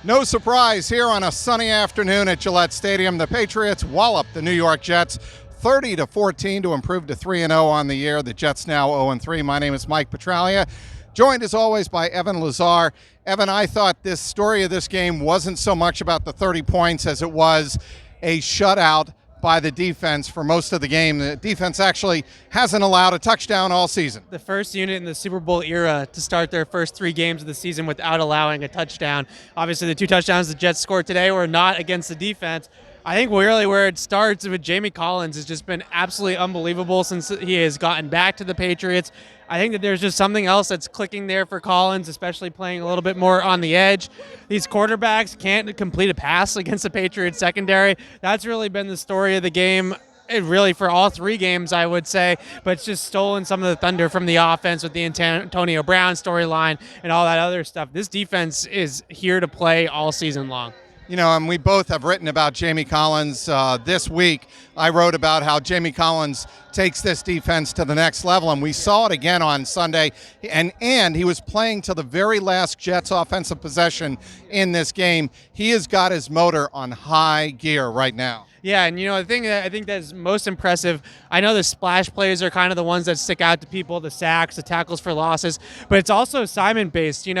No surprise here on a sunny afternoon at Gillette Stadium. The Patriots wallop the New York Jets 30-14 to improve to 3-0 on the year. The Jets now 0-3. My name is Mike Petralia, joined as always by Evan Lazar. Evan, I thought this story of this game wasn't so much about the 30 points as it was a shutout by the defense for most of the game. The defense actually hasn't allowed a touchdown all season. The first unit in the Super Bowl era to start their first 3 games of the season without allowing a touchdown. Obviously, the 2 touchdowns the Jets scored today were not against the defense. I think really where it starts with Jamie Collins has just been absolutely unbelievable since he has gotten back to the Patriots. I think that there's just something else that's clicking there for Collins, especially playing a little bit more on the edge. These quarterbacks can't complete a pass against the Patriots secondary. That's really been the story of the game. Really for all 3 games, I would say, but it's just stolen some of the thunder from the offense with the Antonio Brown storyline and all that other stuff. This defense is here to play all season long. You know, and we both have written about Jamie Collins this week. I wrote about how Jamie Collins takes this defense to the next level, and we saw it again on Sunday. And he was playing to the very last Jets offensive possession in this game. He has got his motor on high gear right now. Yeah, and the thing that I think that's most impressive, I know the splash plays are kind of the ones that stick out to people, the sacks, the tackles for losses, but it's also assignment-based. He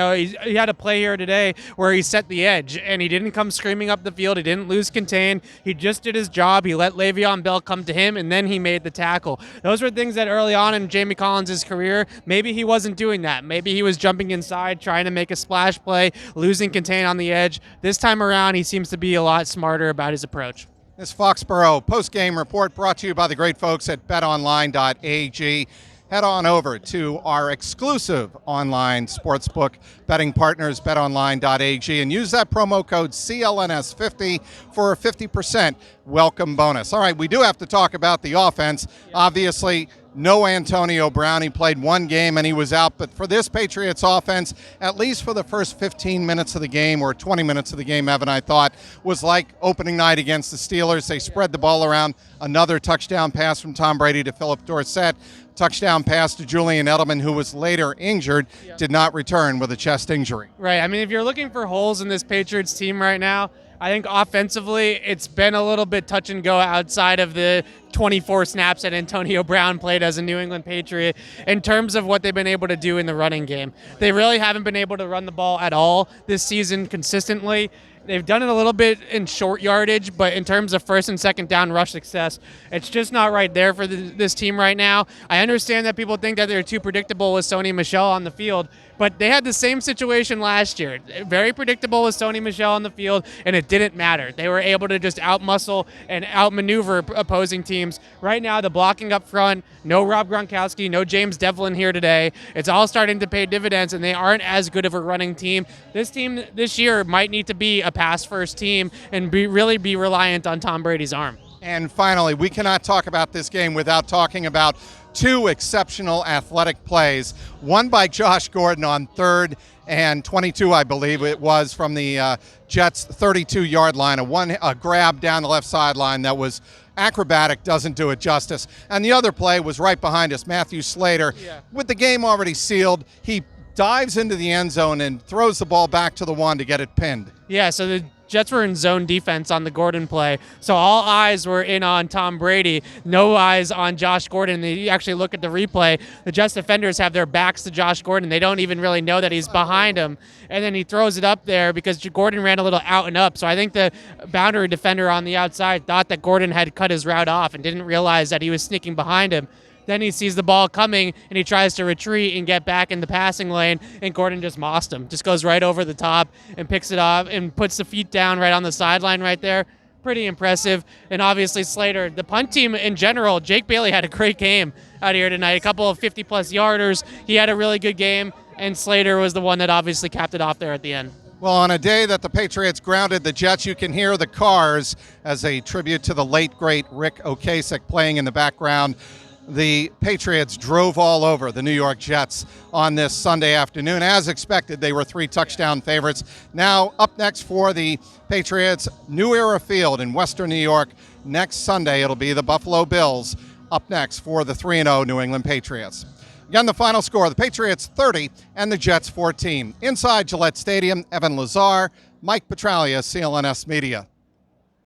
had a play here today where he set the edge, and he didn't come screaming up the field. He didn't lose contain. He just did his job. He let Le'Veon Bell come to him, and then he made the tackle. Those were things that early on in Jamie Collins' career, maybe he wasn't doing that. Maybe he was jumping inside, trying to make a splash play, losing contain on the edge. This time around, he seems to be a lot smarter about his approach. This FOXBORO post-game report brought to you by the great folks at betonline.ag. Head on over to our exclusive online sportsbook betting partners, betonline.ag, and use that promo code CLNS50 for a 50% welcome bonus. All right, we do have to talk about the offense. Obviously, no Antonio Brown. He played 1 game and he was out. But for this Patriots offense, at least for the first 15 minutes of the game or 20 minutes of the game, Evan, I thought, was like opening night against the Steelers. They spread the ball around. Another touchdown pass from Tom Brady to Philip Dorsett. Touchdown pass to Julian Edelman, who was later injured, did not return with a chest injury. Right. I mean, if you're looking for holes in this Patriots team right now, I think offensively it's been a little bit touch and go outside of the 24 snaps that Antonio Brown played as a New England Patriot in terms of what they've been able to do in the running game. They really haven't been able to run the ball at all this season consistently. They've done it a little bit in short yardage, but in terms of first and second down rush success, it's just not right there for this team right now. I understand that people think that they're too predictable with Sony Michel on the field, but they had the same situation last year. Very predictable with Sony Michel on the field, and it didn't matter. They were able to just outmuscle and outmaneuver opposing teams. Right now, the blocking up front, no Rob Gronkowski, no James Devlin here today. It's all starting to pay dividends, and they aren't as good of a running team. This team this year might need to be a pass-first team and really be reliant on Tom Brady's arm. And finally, we cannot talk about this game without talking about 2 exceptional athletic plays. One by Josh Gordon on 3rd and 22, I believe it was, from the Jets' 32-yard line. A grab down the left sideline that was acrobatic, doesn't do it justice. And the other play was right behind us, Matthew Slater. With the game already sealed, he dives into the end zone and throws the ball back to the 1 to get it pinned. Yeah, so the Jets were in zone defense on the Gordon play, so all eyes were in on Tom Brady, no eyes on Josh Gordon. They actually look at the replay. The Jets defenders have their backs to Josh Gordon. They don't even really know that he's behind him, and then he throws it up there because Gordon ran a little out and up. So I think the boundary defender on the outside thought that Gordon had cut his route off and didn't realize that he was sneaking behind him. Then he sees the ball coming, and he tries to retreat and get back in the passing lane, and Gordon just mossed him. Just goes right over the top and picks it off and puts the feet down right on the sideline right there. Pretty impressive. And obviously Slater, the punt team in general, Jake Bailey had a great game out here tonight. A couple of 50-plus yarders. He had a really good game, and Slater was the one that obviously capped it off there at the end. Well, on a day that the Patriots grounded the Jets, you can hear the Cars as a tribute to the late, great Rick Ocasek playing in the background. The Patriots drove all over the New York Jets on this Sunday afternoon. As expected, they were 3 touchdown favorites. Now, up next for the Patriots, New Era Field in Western New York. Next Sunday, it'll be the Buffalo Bills up next for the 3-0 New England Patriots. Again, the final score, the Patriots 30 and the Jets 14. Inside Gillette Stadium, Evan Lazar, Mike Petralia, CLNS Media.